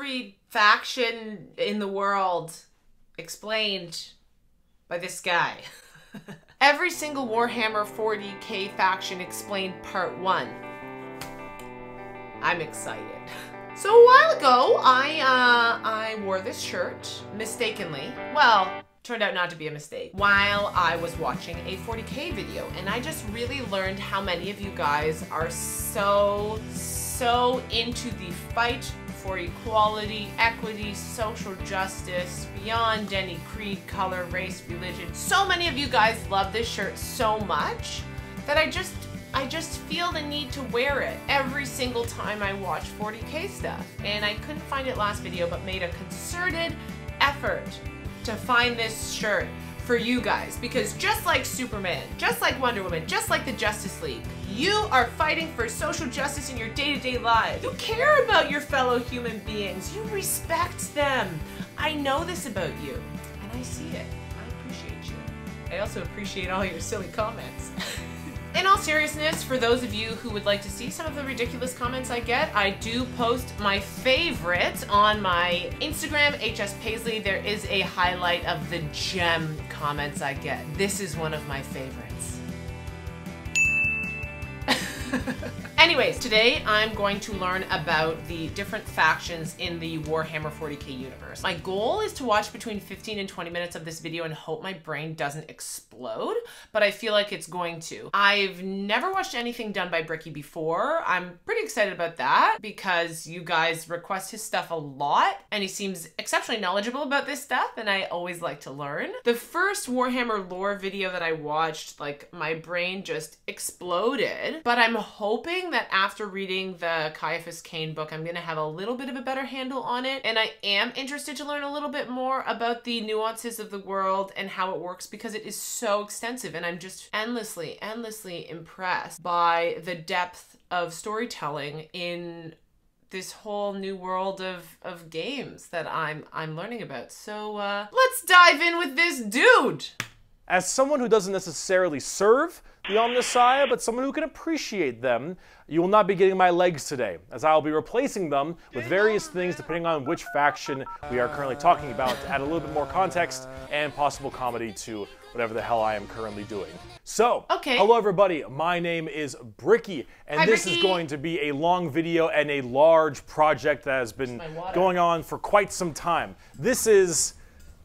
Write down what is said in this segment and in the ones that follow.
every faction in the world explained by this guy. Every single Warhammer 40k faction explained part 1. I'm excited. So a while ago, I wore this shirt mistakenly. Well, turned out not to be a mistake. While I was watching a 40k video, and I just really learned how many of you guys are so into the fight for equality, equity, social justice, beyond any creed, color, race, religion. So many of you guys love this shirt so much that I just feel the need to wear it every single time I watch 40k stuff. And I couldn't find it last video, but made a concerted effort to find this shirt for you guys, because just like Superman, just like Wonder Woman, just like the Justice League, you are fighting for social justice in your day-to-day lives. You care about your fellow human beings. You respect them. I know this about you, and I see it. I appreciate you. I also appreciate all your silly comments. In all seriousness, for those of you who would like to see some of the ridiculous comments I get, I do post my favorite on my Instagram, HS Paisley. There is a highlight of the gem comments I get. This is one of my favorites. Anyways, today I'm going to learn about the different factions in the Warhammer 40k universe. My goal is to watch between 15 and 20 minutes of this video and hope my brain doesn't explode, but I feel like it's going to. I've never watched anything done by Bricky before. I'm pretty excited about that because you guys request his stuff a lot and he seems exceptionally knowledgeable about this stuff, and I always like to learn. The first Warhammer lore video that I watched, like, my brain just exploded, but I'm hoping that after reading the Caiaphas Cain book, I'm gonna have a little bit of a better handle on it. And I am interested to learn a little bit more about the nuances of the world and how it works, because it is so extensive, and I'm just endlessly impressed by the depth of storytelling in this whole new world of games that I'm learning about. So let's dive in with this dude. As someone who doesn't necessarily serve the Omnissiah, but someone who can appreciate them, you will not be getting my legs today, as I will be replacing them with various things depending on which faction we are currently talking about, to add a little bit more context and possible comedy to whatever the hell I am currently doing. So, hello everybody, my name is Bricky, and this is going to be a long video and a large project that has been going on for quite some time. This is,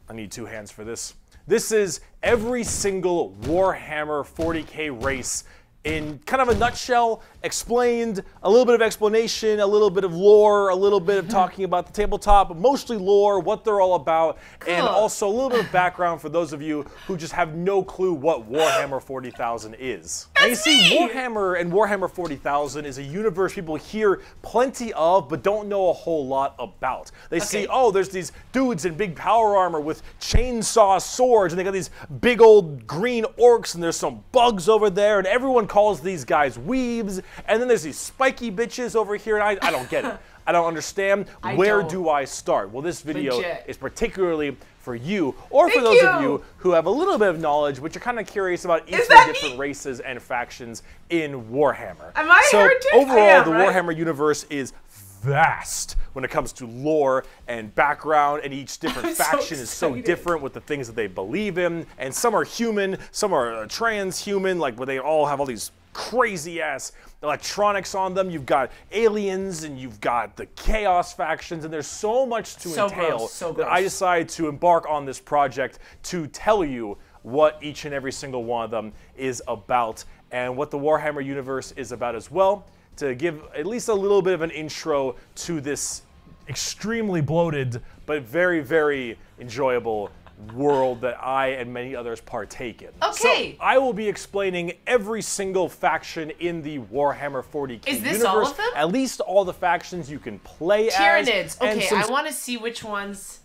I need 2 hands for this. This is every single Warhammer 40k race in kind of a nutshell, explained, a little bit of explanation, a little bit of lore, a little bit of talking about the tabletop, mostly lore, what they're all about, and also a little bit of background for those of you who just have no clue what Warhammer 40,000 is. And you see, Warhammer and Warhammer 40,000 is a universe people hear plenty of, but don't know a whole lot about. They see, oh, there's these dudes in big power armor with chainsaw swords, and they got these big old green orcs, and there's some bugs over there, and everyone calls these guys weebs, and then there's these spiky bitches over here, and I don't get it. I don't understand. Where do I start? Well, this video is particularly for you, or for those of you who have a little bit of knowledge, but you're kind of curious about each of the different races and factions in Warhammer. Am I heritage? Overall, the Warhammer universe is vast when it comes to lore and background, and each different faction is so different with the things that they believe in, and some are human, some are transhuman, like where they all have all these crazy ass electronics on them. You've got aliens, and you've got the chaos factions, and there's so much to entail that I decided to embark on this project to tell you what each and every single one of them is about, and what the Warhammer universe is about as well, to give at least a little bit of an intro to this extremely bloated but very, very enjoyable world that I and many others partake in. So I will be explaining every single faction in the Warhammer 40k universe. Is this all of them? At least all the factions you can play as. Tyranids. Okay, I want to see which ones.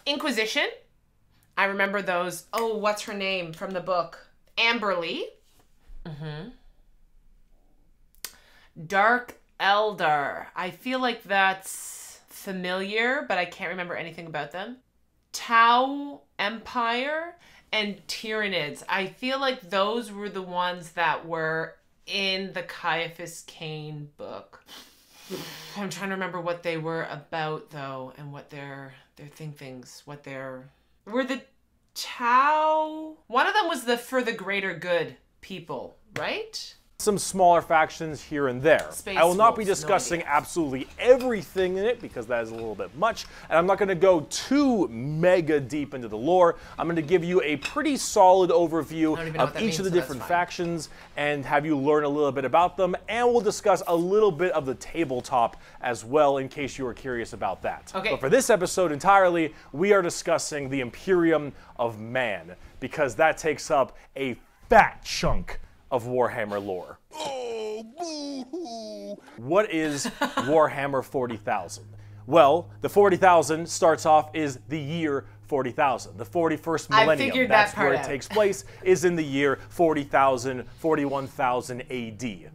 Inquisition. I remember those. Oh, what's her name from the book? Amberly. Dark Eldar. I feel like that's familiar, but I can't remember anything about them. Tau Empire and Tyranids. I feel like those were the ones that were in the Caiaphas Cain book. I'm trying to remember what they were about, though, and what their things, what their... Were the Tau... One of them was the for the greater good people, right? Some smaller factions here and there. Space I will not be Wolves, discussing no absolutely everything in it because that is a little bit much, and I'm not going to go too mega deep into the lore. I'm going to give you a pretty solid overview of each of the different factions and have you learn a little bit about them, and we'll discuss a little bit of the tabletop as well in case you were curious about that. Okay. But for this episode entirely, we are discussing the Imperium of Man because that takes up a fat chunk of Warhammer lore. Oh, boo-hoo. What is Warhammer 40,000? Well, the 40,000 starts off is the year 40,000. The 41st millennium, I figured that's that part where it out. takes place, is in the year 40,000, 41,000 AD.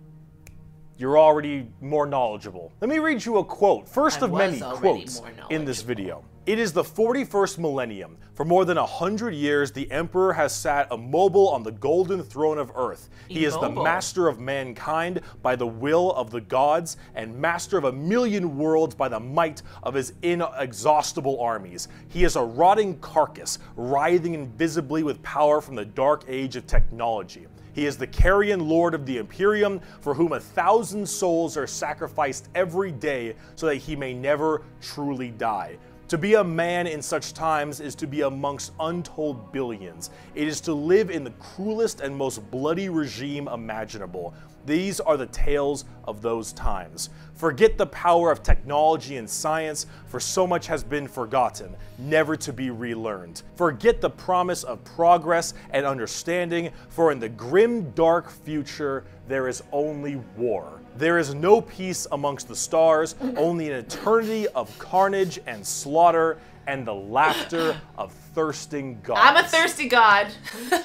You're already more knowledgeable. Let me read you a quote, first of many quotes in this video. It is the 41st millennium. For more than 100 years, the Emperor has sat immobile on the golden throne of Earth. He is the master of mankind by the will of the gods and master of 1,000,000 worlds by the might of his inexhaustible armies. He is a rotting carcass, writhing invisibly with power from the dark age of technology. He is the carrion lord of the Imperium, for whom 1,000 souls are sacrificed every day so that he may never truly die. To be a man in such times is to be amongst untold billions. It is to live in the cruelest and most bloody regime imaginable. These are the tales of those times. Forget the power of technology and science, for so much has been forgotten, never to be relearned. Forget the promise of progress and understanding, for in the grim, dark future, there is only war. There is no peace amongst the stars, only an eternity of carnage and slaughter and the laughter of thirsting gods. I'm a thirsty god.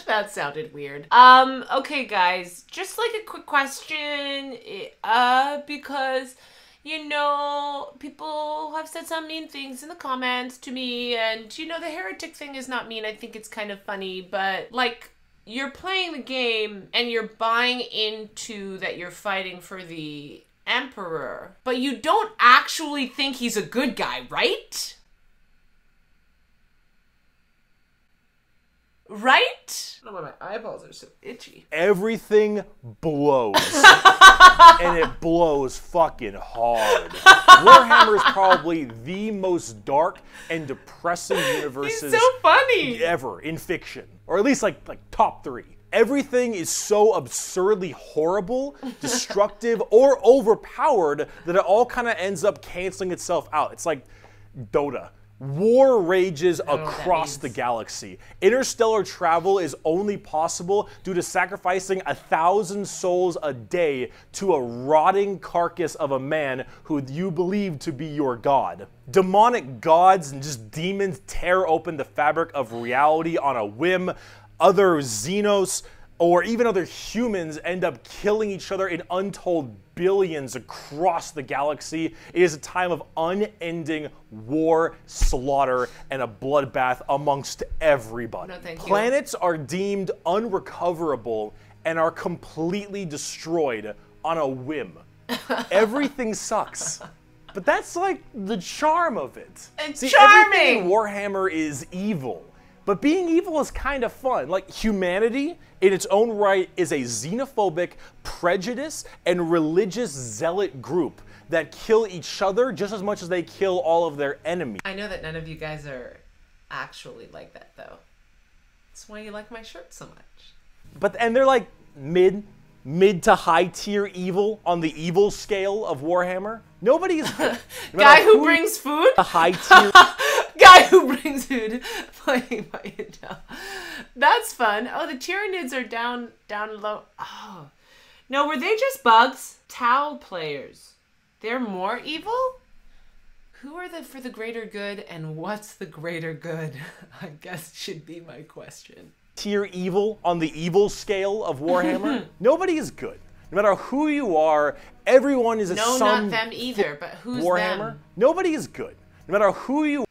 That sounded weird. Okay guys, just like a quick question, because, you know, people have said some mean things in the comments to me, and, you know, the heretic thing is not mean. I think it's kind of funny, but, like, you're playing the game and you're buying into that you're fighting for the Emperor, but you don't actually think he's a good guy, right? Right? I don't know why my eyeballs are so itchy. Everything blows. And it blows fucking hard. Warhammer is probably the most dark and depressing universes He's so funny ever in fiction. Or at least like top 3. Everything is so absurdly horrible, destructive, or overpowered that it all kind of ends up canceling itself out. It's like Dota. War rages across the galaxy. Interstellar travel is only possible due to sacrificing 1,000 souls a day to a rotting carcass of a man who you believe to be your god. Demonic gods and just demons tear open the fabric of reality on a whim. Other Xenos or even other humans end up killing each other in untold billions across the galaxy. It is a time of unending war, slaughter, and a bloodbath amongst everybody. No, thank you. Planets are deemed unrecoverable and are completely destroyed on a whim. Everything sucks. But that's like the charm of it. It's charming! Everything in Warhammer is evil. But being evil is kind of fun. Like, humanity, in its own right, is a xenophobic, prejudice, and religious zealot group that kill each other just as much as they kill all of their enemies. I know that none of you guys are actually like that, though. That's why you like my shirt so much. And they're like mid to high tier evil on the evil scale of Warhammer. Nobody is good. Guy who brings food? A high tier. Guy who brings food, playing by Intel. That's fun. Oh, the Tyranids are down low. Oh. No, were they just bugs? Tau players. They're more evil? Who are the for the greater good, and what's the greater good? I guess should be my question. Tier evil on the evil scale of Warhammer. Nobody is good. No matter who you are, everyone is a No, not them either, but who's Warhammer. them? Nobody is good. No matter who you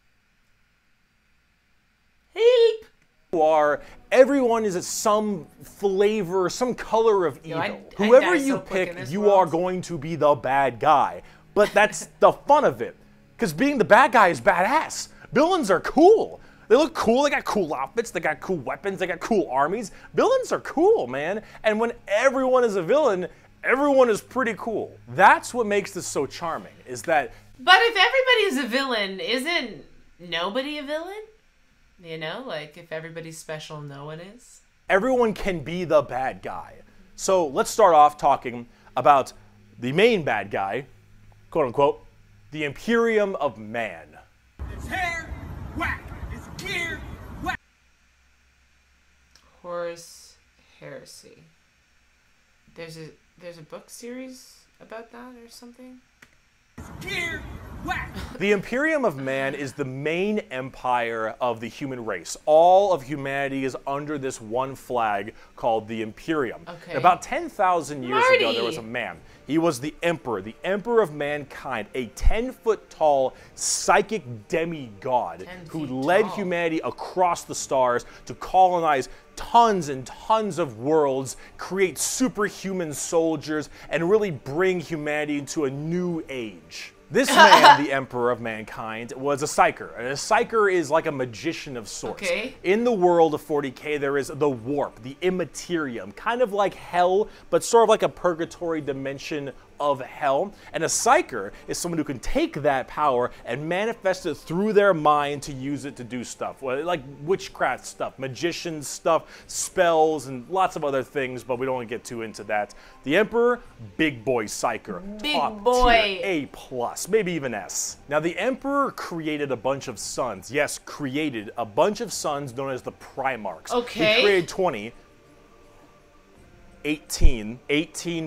Help! are, everyone is some flavor, some color of evil. I Whoever die you so quick in pick, this you world. are going to be the bad guy. But that's the fun of it. Because being the bad guy is badass. Villains are cool. They look cool, they got cool outfits, they got cool weapons, they got cool armies. Villains are cool, man. And when everyone is a villain, everyone is pretty cool. That's what makes this so charming, is that... But if everybody's a villain, isn't nobody a villain? You know, like if everybody's special, no one is. Everyone can be the bad guy. So let's start off talking about the main bad guy, quote unquote, the Imperium of Man. It's hair, whack. It's gear, whack. Horus Heresy. There's a book series about that or something? It's gear, whack. The Imperium of Man is the main empire of the human race. All of humanity is under this one flag called the Imperium. Okay. About 10,000 years ago, Marty! there was a man. He was the Emperor of mankind, a 10-foot-tall psychic demigod 10 who feet led tall. humanity across the stars to colonize tons and tons of worlds, create superhuman soldiers, and really bring humanity into a new age. This man, the Emperor of Mankind, was a psyker. And a psyker is like a magician of sorts. Okay. In the world of 40k, there is the warp, the immaterium, kind of like hell, but sort of like a purgatory dimension of hell. And a psyker is someone who can take that power and manifest it through their mind to use it to do stuff, like witchcraft stuff, magician stuff, spells, and lots of other things, but we don't want to get too into that. The Emperor, big boy psyker, Big top boy. tier, A+, maybe even S. Now the Emperor created a bunch of sons. Yes, created a bunch of sons known as the Primarchs. Okay. He created 18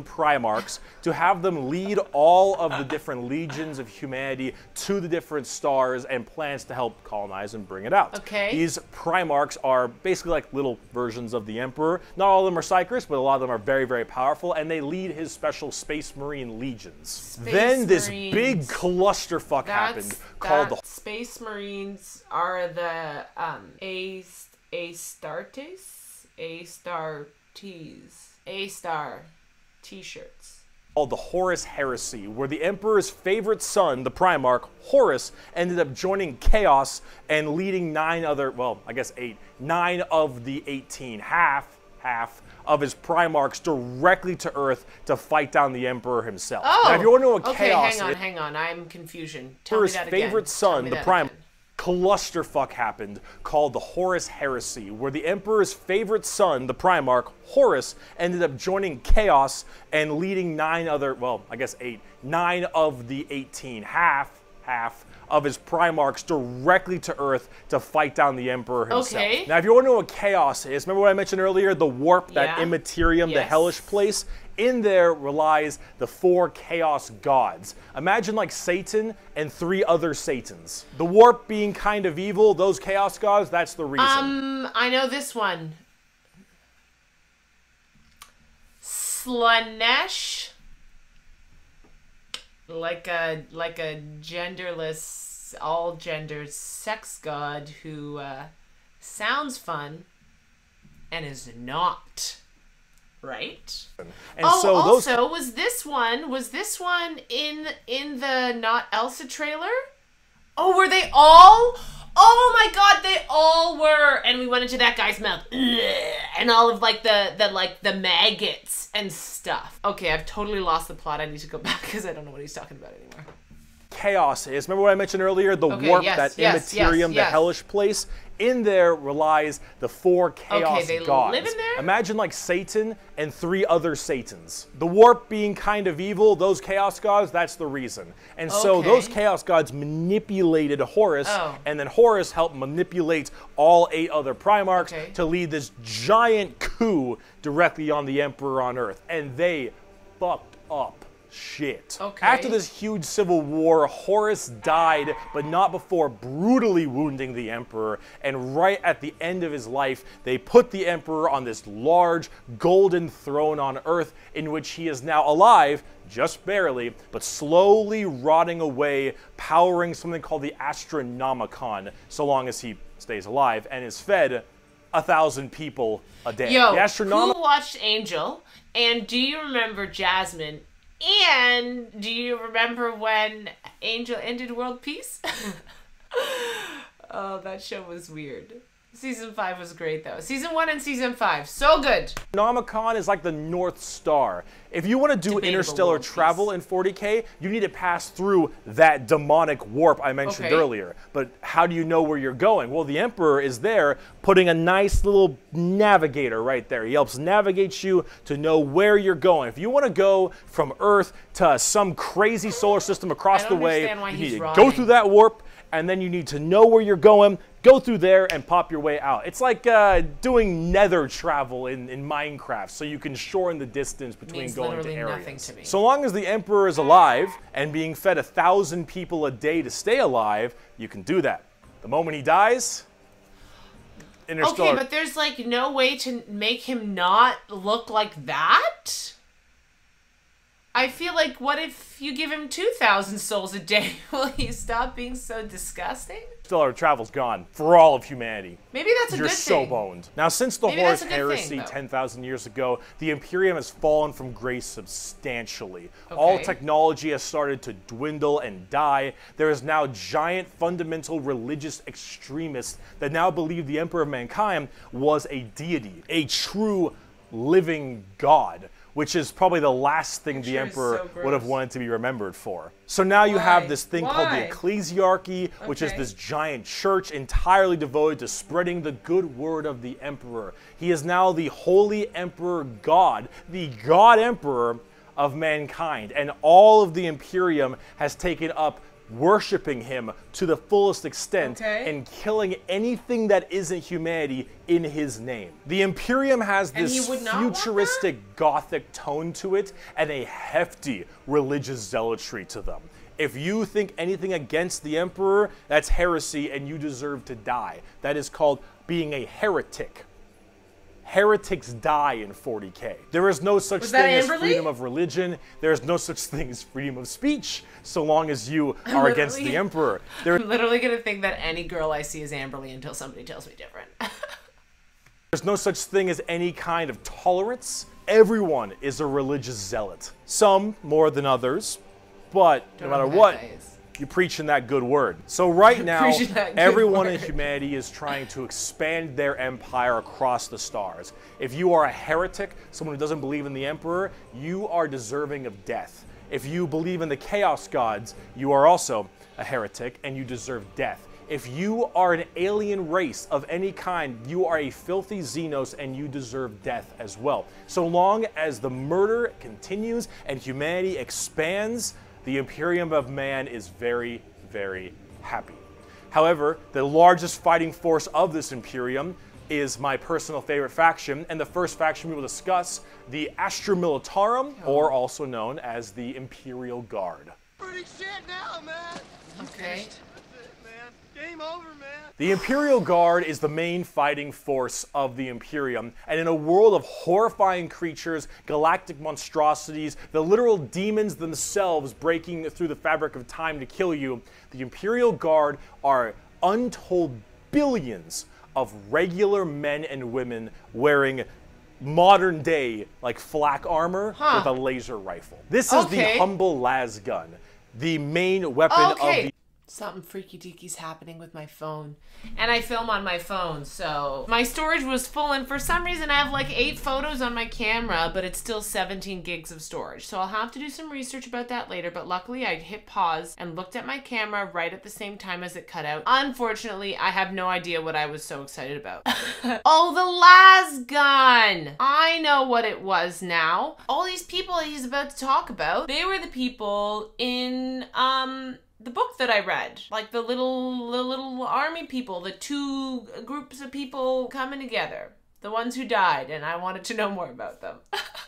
Primarchs to have them lead all of the different legions of humanity to the different stars and planets to help colonize and bring it out. Okay. These Primarchs are basically like little versions of the Emperor. Not all of them are psychers, but a lot of them are very, very powerful, and they lead his special Space Marine legions. Then this Marines. big clusterfuck happened called the Space Marines are the A-Star t-shirts. called the Horus Heresy, where the Emperor's favorite son, the Primarch, Horus, ended up joining Chaos and leading 9 of the 18, half of his Primarchs directly to Earth to fight down the Emperor himself. Oh, now, if you want to know what okay, Chaos hang on, I'm confusion. Tell me Emperor's that again. favorite Tell son, me the that Primarch, again. clusterfuck happened called the Horus Heresy, where the Emperor's favorite son, the Primarch, Horus, ended up joining Chaos and leading 9 of the 18, half of his Primarchs directly to Earth to fight down the Emperor himself. Okay. Now, if you want to know what Chaos is, remember what I mentioned earlier, the warp, that Yeah. immaterium, the Yes. hellish place? In there relies the 4 Chaos gods. Imagine like Satan and 3 other Satans. The warp being kind of evil, those Chaos gods, that's the reason. I know this one. Slanesh. Like a genderless, all genders sex god who sounds fun and is not. Right? And so those also, was this one in the Not Elsa trailer? Oh, were they all? Oh my god, they all were. And we went into that guy's mouth. And all of like the maggots and stuff. Okay, I've totally lost the plot. I need to go back because I don't know what he's talking about anymore. Chaos is. Remember what I mentioned earlier? The Okay, warp, yes, that yes, immaterium, the yes. hellish place. In there relies the 4 Chaos they gods. live in there? Imagine like Satan and 3 other Satans. The warp being kind of evil, those Chaos gods, that's the reason. And so Okay. those Chaos gods manipulated Horus, Oh. and then Horus helped manipulate all 8 other Primarchs Okay. to lead this giant coup directly on the Emperor on Earth. And they fucked up shit. Okay. After this huge civil war, Horus died, but not before brutally wounding the Emperor. And right at the end of his life, they put the Emperor on this large golden throne on Earth, in which he is now alive, just barely, but slowly rotting away, powering something called the Astronomicon, so long as he stays alive, and is fed 1,000 people a day. Yo, The who watched Angel? And do you remember Jasmine? And do you remember when Angel ended world peace? Oh, that show was weird. Season 5 was great, though. Season 1 and Season 5, so good. Nomicon is like the North Star. If you want to do Debatable interstellar world travel peace. in 40k, you need to pass through that demonic warp I mentioned earlier. But how do you know where you're going? Well, the Emperor is there putting a nice little navigator right there. He helps navigate you to know where you're going. If you want to go from Earth to some crazy solar system across the way, you need to go through that warp, and then you need to know where you're going, go through there, and pop your way out. It's like doing nether travel in Minecraft, so you can shorten the distance between going to areas. So long as the Emperor is alive and being fed 1,000 people a day to stay alive, you can do that. The moment he dies, interstellar. Okay, but there's like no way to make him not look like that? I feel like, what if you give him 2,000 souls a day? Will he stop being so disgusting? Interstellar travel's gone for all of humanity. Maybe that's a good thing. You're so boned. Now, since the Horus Heresy 10,000 years ago, the Imperium has fallen from grace substantially. All technology has started to dwindle and die. There is now giant fundamental religious extremists that now believe the Emperor of Mankind was a deity, a true living god, which is probably the last thing the Emperor would have wanted to be remembered for. So now you have this thing called the Ecclesiarchy, which is this giant church entirely devoted to spreading the good word of the Emperor. He is now the Holy Emperor God, the God Emperor of mankind, and all of the Imperium has taken up worshiping him to the fullest extent and killing anything that isn't humanity in his name. The Imperium has this futuristic gothic tone to it and a hefty religious zealotry to them. If you think anything against the Emperor, that's heresy and you deserve to die. That is called being a heretic. Heretics die in 40k. There is no such thing as freedom of religion. There is no such thing as freedom of speech, so long as you are against the Emperor. I'm literally gonna think that any girl I see is Amberly until somebody tells me different. There's no such thing as any kind of tolerance. Everyone is a religious zealot. Some more than others, but no matter what, you're preaching that good word. So right now, everyone in humanity is trying to expand their empire across the stars. If you are a heretic, someone who doesn't believe in the Emperor, you are deserving of death. If you believe in the Chaos Gods, you are also a heretic and you deserve death. If you are an alien race of any kind, you are a filthy Xenos and you deserve death as well. So long as the murder continues and humanity expands, the Imperium of Man is very, very happy. However, the largest fighting force of this Imperium is my personal favorite faction, and the first faction we will discuss, the Astra Militarum, or also known as the Imperial Guard. Pretty shit now, man. Okay. Game over, man. The Imperial Guard is the main fighting force of the Imperium, and in a world of horrifying creatures, galactic monstrosities, the literal demons themselves breaking through the fabric of time to kill you, the Imperial Guard are untold billions of regular men and women wearing modern day, like flak armor with a laser rifle. This is the humble las gun, the main weapon of the... Something freaky deaky's happening with my phone. And I film on my phone, so my storage was full, and for some reason I have like 8 photos on my camera, but it's still 17 gigs of storage. So I'll have to do some research about that later, but luckily I hit pause and looked at my camera right at the same time as it cut out. Unfortunately, I have no idea what I was so excited about. Oh, the las gun! I know what it was now. All these people he's about to talk about, they were the people in, the book that I read, like the little army people, the 2 groups of people coming together, the ones who died, and I wanted to know more about them.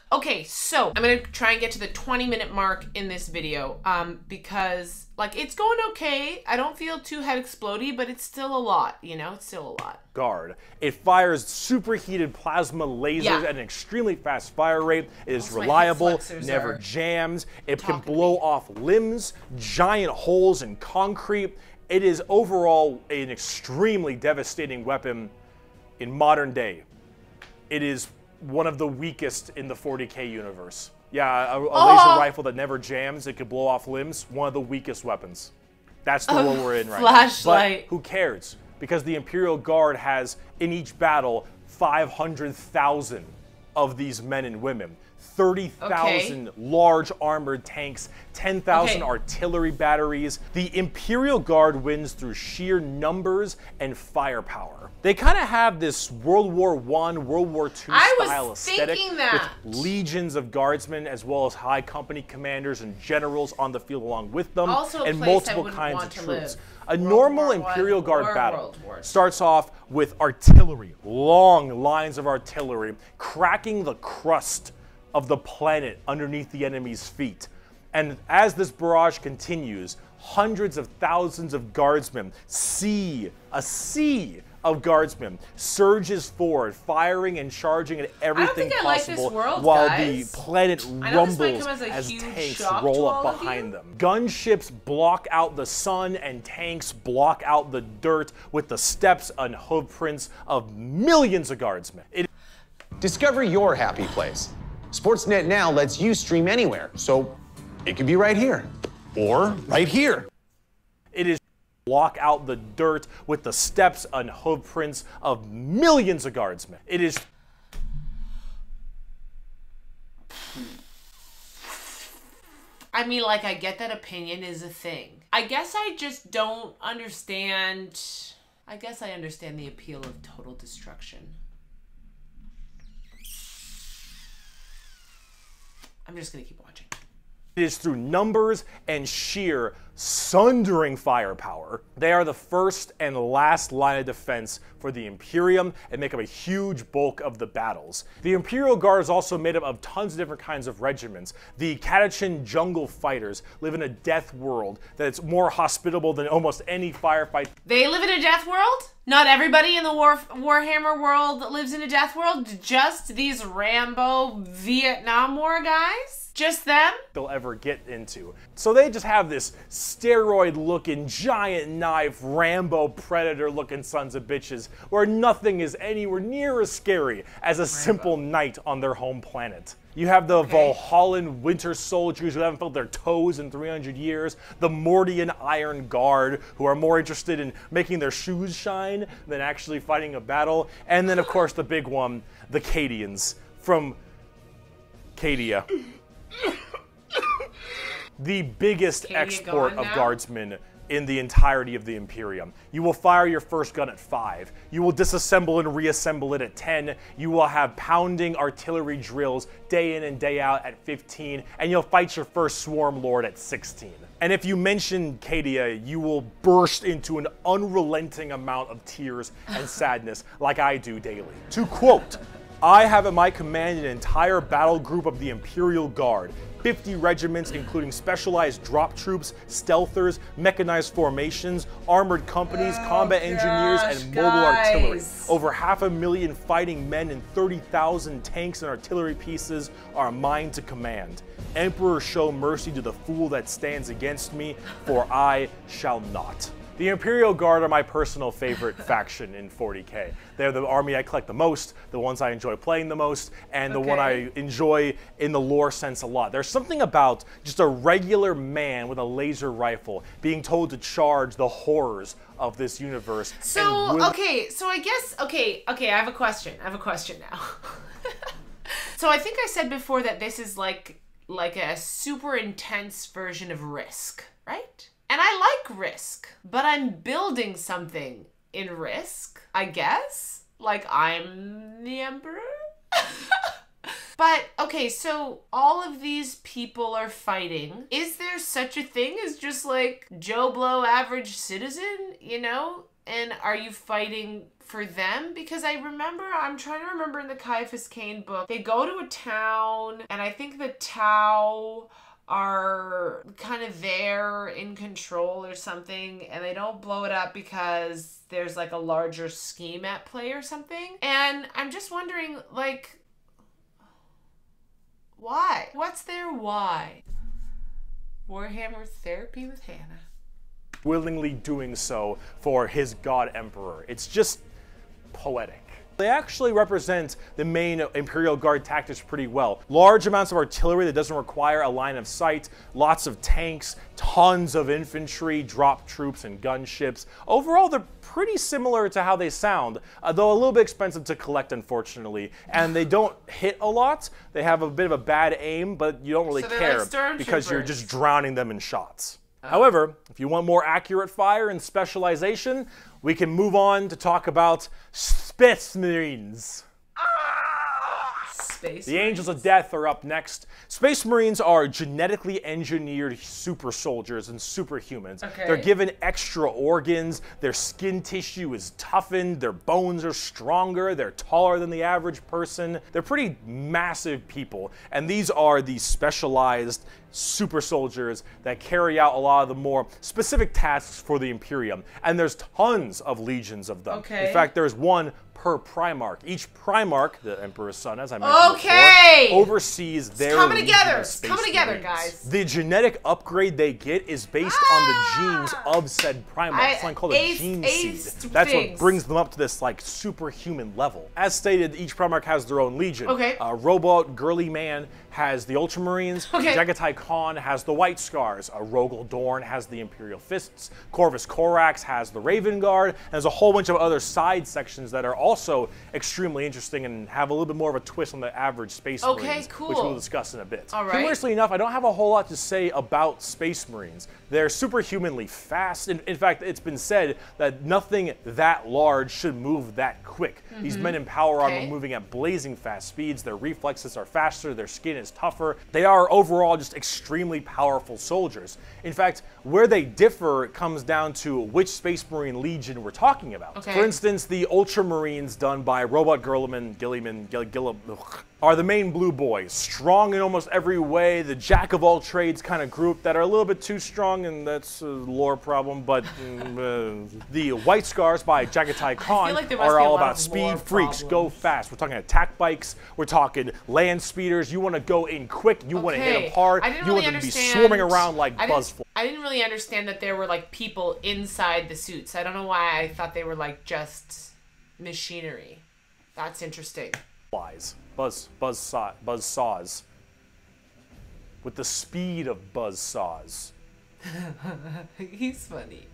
Okay, so I'm gonna try and get to the 20-minute mark in this video, because like it's going okay. I don't feel too head explodey, but it's still a lot, you know, it's still a lot. Guard. It fires superheated plasma lasers at an extremely fast fire rate. It is reliable, never jams. It can blow off limbs, giant holes in concrete. It is overall an extremely devastating weapon in modern day, it is one of the weakest in the 40k universe. Yeah, a laser rifle that never jams, it could blow off limbs, one of the weakest weapons. That's the world we're in right now. Flashlight. But who cares? Because the Imperial Guard has, in each battle, 500,000 of these men and women. 30,000 large armored tanks, 10,000 artillery batteries. The Imperial Guard wins through sheer numbers and firepower. They kind of have this World War I, World War II style aesthetic with legions of guardsmen as well as high company commanders and generals on the field along with them, and multiple kinds of troops. A normal Imperial Guard battle starts off with artillery, long lines of artillery, cracking the crust of the planet underneath the enemy's feet. And as this barrage continues, hundreds of thousands of guardsmen, a sea of guardsmen surges forward, firing and charging at everything possible while the planet rumbles as tanks roll up behind them. Gunships block out the sun and tanks block out the dirt with the steps and hoof prints of millions of guardsmen. Discover your happy place. Sportsnet Now lets you stream anywhere, so it could be right here or right here. It is block out the dirt with the steps and hoof prints of millions of guardsmen. It is. I mean, like, I get that opinion is a thing. I guess I just don't understand. I guess I understand the appeal of total destruction. I'm just gonna keep watching. It is through numbers and sheer sundering firepower. They are the first and last line of defense for the Imperium and make up a huge bulk of the battles. The Imperial Guard is also made up of tons of different kinds of regiments. The Catachin jungle fighters live in a death world that's more hospitable than almost any firefight. They live in a death world? Not everybody in the Warhammer world lives in a death world? Just these Rambo Vietnam War guys? Just them? They'll ever get into. So they just have this steroid-looking, giant knife, Rambo Predator-looking sons of bitches, where nothing is anywhere near as scary as a simple night on their home planet. You have the Valhallan Winter Soldiers who haven't felt their toes in 300 years, the Mordian Iron Guard who are more interested in making their shoes shine than actually fighting a battle, and then of course the big one, the Cadians from Cadia. The biggest export of guardsmen in the entirety of the Imperium. You will fire your first gun at 5. You will disassemble and reassemble it at 10. You will have pounding artillery drills day in and day out at 15. And you'll fight your first Swarm Lord at 16. And if you mention Cadia, you will burst into an unrelenting amount of tears and sadness like I do daily. To quote, I have at my command an entire battle group of the Imperial Guard, 50 regiments including specialized drop troops, stealthers, mechanized formations, armored companies, combat engineers, and mobile artillery. Over 500,000 fighting men and 30,000 tanks and artillery pieces are mine to command. Emperor, show mercy to the fool that stands against me, for I shall not. The Imperial Guard are my personal favorite faction in 40k. They're the army I collect the most, the ones I enjoy playing the most, and the one I enjoy in the lore sense a lot. There's something about just a regular man with a laser rifle being told to charge the horrors of this universe. So, so I guess, I have a question. I have a question now. So I think I said before that this is like a super intense version of Risk, right? And I like Risk, but I'm building something in Risk, I guess. Like, I'm the Emperor? But, okay, so all of these people are fighting. Is there such a thing as just, like, Joe Blow average citizen, you know? And are you fighting for them? Because I'm trying to remember in the Caiaphas Cain book, they go to a town, and I think the Tau are kind of there in control or something, and they don't blow it up because there's like a larger scheme at play or something. And I'm just wondering, like, why? What's their why? Warhammer Therapy with Hannah. Willingly doing so for his god emperor. It's just poetic. They actually represent the main Imperial Guard tactics pretty well. Large amounts of artillery that doesn't require a line of sight, lots of tanks, tons of infantry, drop troops, and gunships. Overall, they're pretty similar to how they sound, though a little bit expensive to collect, unfortunately. And they don't hit a lot. They have a bit of a bad aim, but you don't really care because you're just drowning them in shots. However, if you want more accurate fire and specialization, we can move on to talk about Space Marines. The Angels of Death are up next. Space Marines are genetically engineered super soldiers and superhumans. They're given extra organs, their skin tissue is toughened, their bones are stronger, they're taller than the average person. They're pretty massive people, and these are the specialized super soldiers that carry out a lot of the more specific tasks for the Imperium. And there's tons of legions of them. In fact, there's one per Primarch. Each Primarch, the Emperor's son, as I mentioned before, oversees their coming together. It's coming together, guys. The genetic upgrade they get is based on the genes of said Primarch. It's something called a gene seed. That's what brings them up to this like superhuman level. As stated, each Primarch has their own legion. Robot Girly Man has the Ultramarines. Jagatai Khan has the White Scars. Rogel Dorn has the Imperial Fists. Corvus Corax has the Raven Guard. And there's a whole bunch of other side sections that are also extremely interesting and have a little bit more of a twist on the average Space Marines, which we'll discuss in a bit. Curiously enough, I don't have a whole lot to say about Space Marines. They're superhumanly fast. In fact, it's been said that nothing that large should move that quick. These men in power armor moving at blazing fast speeds. Their reflexes are faster. Their skin is tougher. They are overall just extremely powerful soldiers. In fact, where they differ comes down to which Space Marine Legion we're talking about. For instance, the Ultramarines done by Robot Gilliman are the main blue boys. Strong in almost every way, the jack of all trades kind of group that are a little bit too strong, and that's a lore problem, but the White Scars by Jagatai Khan are all about speed freaks, go fast. We're talking attack bikes, we're talking land speeders. You want to go in quick, you want to hit them hard, you want them to be swarming around like buzzflies. I didn't really understand that there were like people inside the suits. I don't know why I thought they were like just machinery. That's interesting. Buzz saws. With the speed of buzz saws. He's funny.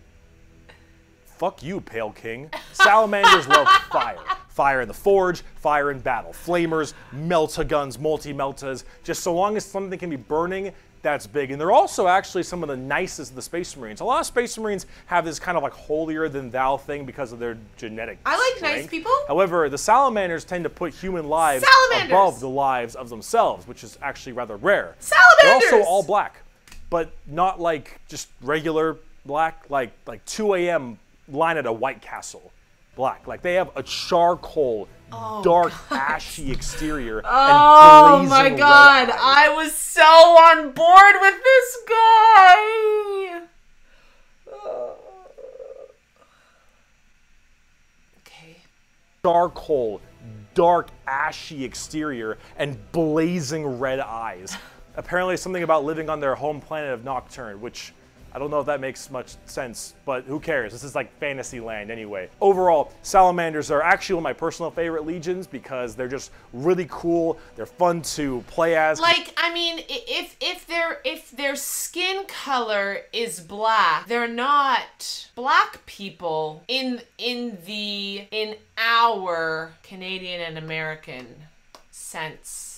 Fuck you, Pale King. Salamanders love fire. Fire in the forge, fire in battle. Flamers, melta-guns, multi-meltas. Just so long as something can be burning, that's big. And they're also actually some of the nicest of the Space Marines. A lot of Space Marines have this kind of like holier-than-thou thing because of their genetic strength. Nice people. However, the Salamanders tend to put human lives above the lives of themselves, which is actually rather rare. Salamanders! They're also all black, but not like just regular black, like 2 a.m. line at a White Castle black. Like they have a charcoal, dark, ashy exterior and blazing my God, red eyes. I was so on board with this guy. Charcoal, dark, ashy exterior and blazing red eyes. Apparently something about living on their home planet of Nocturne, which I don't know if that makes much sense, but who cares? This is like fantasy land anyway. Overall, Salamanders are actually one of my personal favorite legions because they're just really cool. They're fun to play as. Like, I mean, if their skin color is black, they're not black people in our Canadian and American sense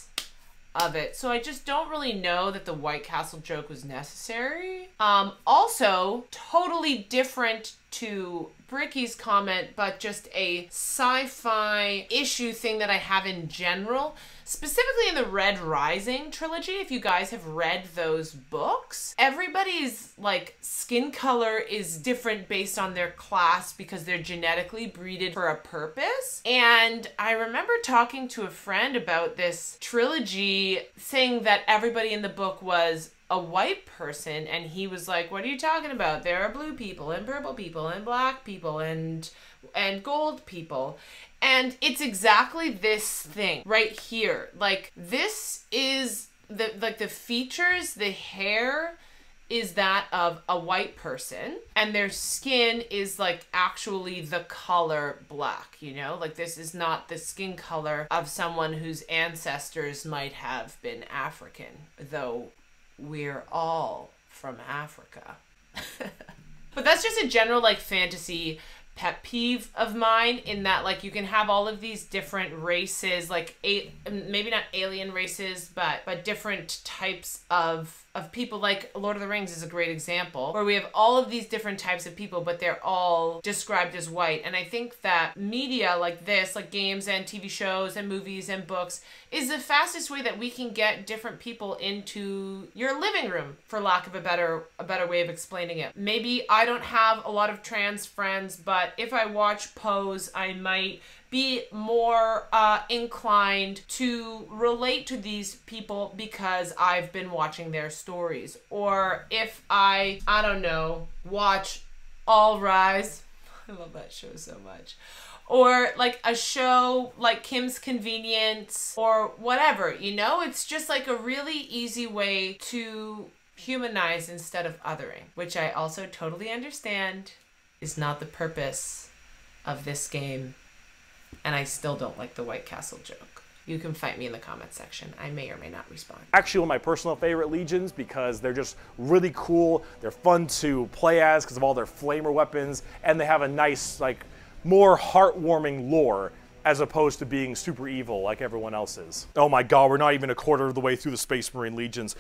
of it. So I just don't really know that the White Castle joke was necessary. Also, totally different to Bricky's comment, but just a sci-fi issue thing that I have in general, specifically in the Red Rising trilogy. If you guys have read those books, everybody's like skin color is different based on their class because they're genetically breeded for a purpose. And I remember talking to a friend about this trilogy, saying that everybody in the book was a white person, and he was like, what are you talking about? There are blue people and purple people and black people and gold people. And it's exactly this thing right here. Like, this is the features, the hair, is that of a white person, and their skin is like actually the color black, you know? Like this is not the skin color of someone whose ancestors might have been African, though we're all from Africa. But that's just a general like fantasy pet peeve of mine, in that like you can have all of these different races, like maybe not alien races, but different types of people. Like Lord of the Rings is a great example, where we have all of these different types of people, but they're all described as white. And I think that media like this, like games and TV shows and movies and books, is the fastest way that we can get different people into your living room, for lack of a better way of explaining it. Maybe I don't have a lot of trans friends, but if I watch Pose, I might be more inclined to relate to these people because I've been watching their stories. Or if I don't know, watch All Rise. I love that show so much. Or like a show like Kim's Convenience or whatever, you know? It's just like a really easy way to humanize instead of othering, which I also totally understand is not the purpose of this game. And I still don't like the White Castle joke. You can fight me in the comments section. I may or may not respond. Actually, one of my personal favorite legions because they're just really cool. They're fun to play as because of all their flamer weapons, and they have a nice, like, more heartwarming lore as opposed to being super evil like everyone else is. Oh my god, we're not even a quarter of the way through the Space Marine legions.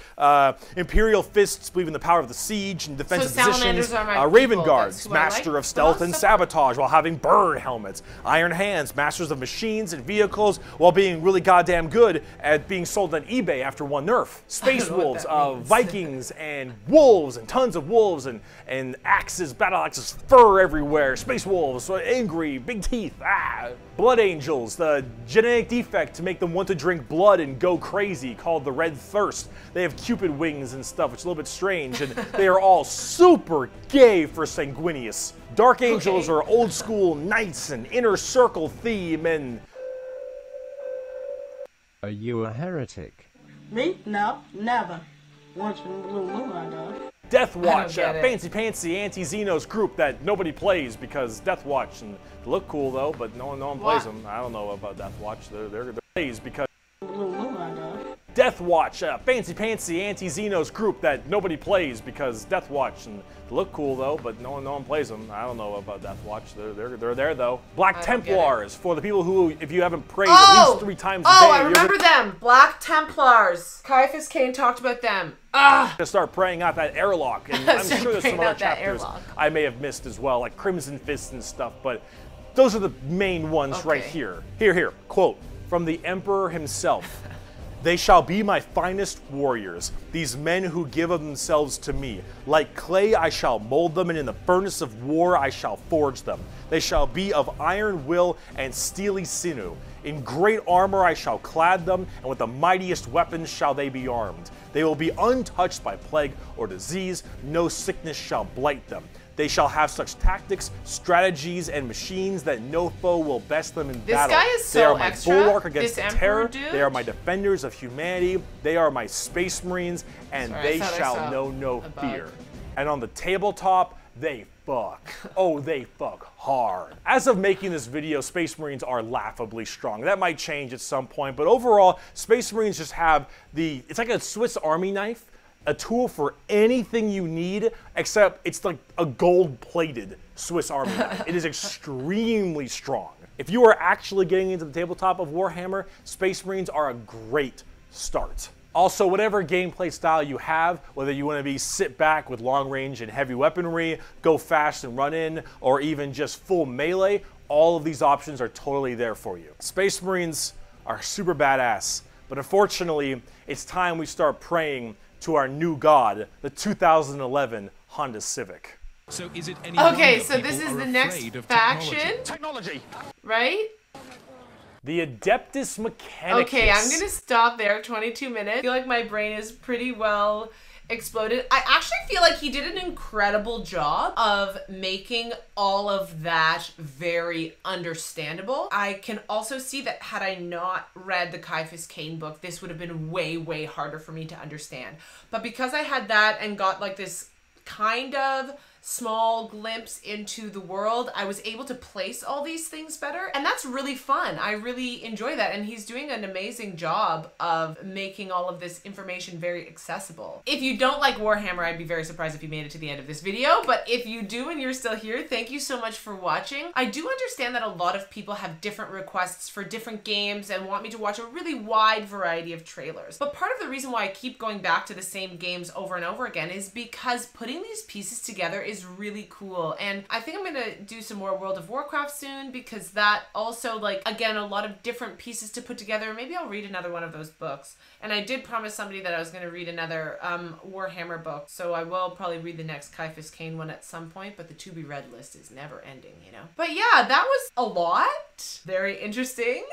Imperial Fists believe in the power of the siege and defensive positions. Raven Guards, master of stealth and sabotage while having bird helmets. Iron Hands, masters of machines and vehicles while being really goddamn good at being sold on eBay after one nerf. Space Wolves, Vikings and wolves and tons of wolves and axes, battle axes, fur everywhere. Space Wolves, so angry, big teeth, Blood Angels, the genetic defect to make them want to drink blood and go crazy, called the Red Thirst. They have Cupid wings and stuff, which is a little bit strange, and they are all super gay for Sanguinius. Dark Angels are old school knights and inner circle theme, and... Are you a heretic? Me? No, never. Once in a blue moon, I know. Death Watch, a fancy-pantsy anti-Xenos group that nobody plays because Death Watch, and they look cool though, but no one plays them. I don't know about Death Watch. They're plays because Death Watch, a fancy-pantsy anti-Xenos group that nobody plays because Death Watch, and they look cool though, but no one plays them. I don't know about Death Watch. They're there though. Black Templars, for the people who, if you haven't prayed at least 3 times a day, I remember them. Black Templars. Caiaphas Cain talked about them. To start praying out that airlock, and I'm sure there's some other chapters I may have missed as well, like Crimson Fist and stuff, but those are the main ones right here. Here, quote from the Emperor himself. They shall be my finest warriors, these men who give of themselves to me. Like clay I shall mold them, and in the furnace of war I shall forge them. They shall be of iron will and steely sinew. In great armor I shall clad them, and with the mightiest weapons shall they be armed. They will be untouched by plague or disease, no sickness shall blight them. They shall have such tactics, strategies, and machines that no foe will best them in battle. This guy is so They are my extra. bulwark against the terror. Dude. They are my defenders of humanity. They are my Space Marines, and they shall know no fear. And on the tabletop, they fuck. Oh, they fuck hard. As of making this video, Space Marines are laughably strong. That might change at some point, but overall, Space Marines just have it's like a Swiss Army knife, a tool for anything you need, except it's like a gold-plated Swiss Army knife. It is extremely strong. If you are actually getting into the tabletop of Warhammer, Space Marines are a great start. Also, whatever gameplay style you have, whether you want to be sit back with long range and heavy weaponry, go fast and run in, or even just full melee, all of these options are totally there for you. Space Marines are super badass, but unfortunately, it's time we start praying to our new god, the 2011 Honda Civic. So is it any okay, so this is the next faction, right? The Adeptus Mechanicus. Okay, I'm gonna stop there. 22 minutes. I feel like my brain is pretty well exploded. I actually feel like he did an incredible job of making all of that very understandable. I can also see that had I not read the Caiaphas Cain book, this would have been way, way harder for me to understand. But because I had that and got like this kind of small glimpse into the world, I was able to place all these things better, and that's really fun. I really enjoy that, and he's doing an amazing job of making all of this information very accessible. If you don't like Warhammer, I'd be very surprised if you made it to the end of this video, but if you do and you're still here, thank you so much for watching. I do understand that a lot of people have different requests for different games and want me to watch a really wide variety of trailers, but part of the reason why I keep going back to the same games over and over again is because putting these pieces together is really cool. And I think I'm gonna do some more World of Warcraft soon, because that also, like, again, a lot of different pieces to put together. Maybe I'll read another one of those books. And I did promise somebody that I was gonna read another Warhammer book, so I will probably read the next Caiaphas Cain one at some point, but the to be read list is never ending, you know? But yeah, that was a lot. Very interesting.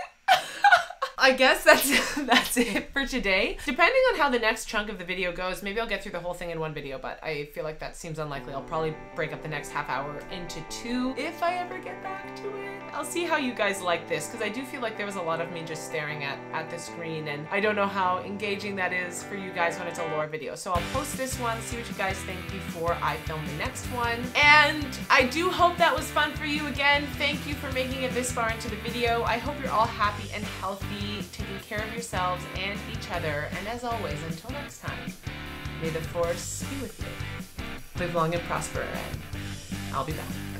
I guess that's it for today. Depending on how the next chunk of the video goes, maybe I'll get through the whole thing in one video, but I feel like that seems unlikely. I'll probably break up the next half hour into 2 if I ever get back to it. I'll see how you guys like this, because I do feel like there was a lot of me just staring at the screen, and I don't know how engaging that is for you guys when it's a lore video. So I'll post this one, see what you guys think before I film the next one. And I do hope that was fun for you. Again, thank you for making it this far into the video. I hope you're all happy and healthy, taking care of yourselves and each other. And as always, until next time, may the force be with you. Live long and prosper, and I'll be back.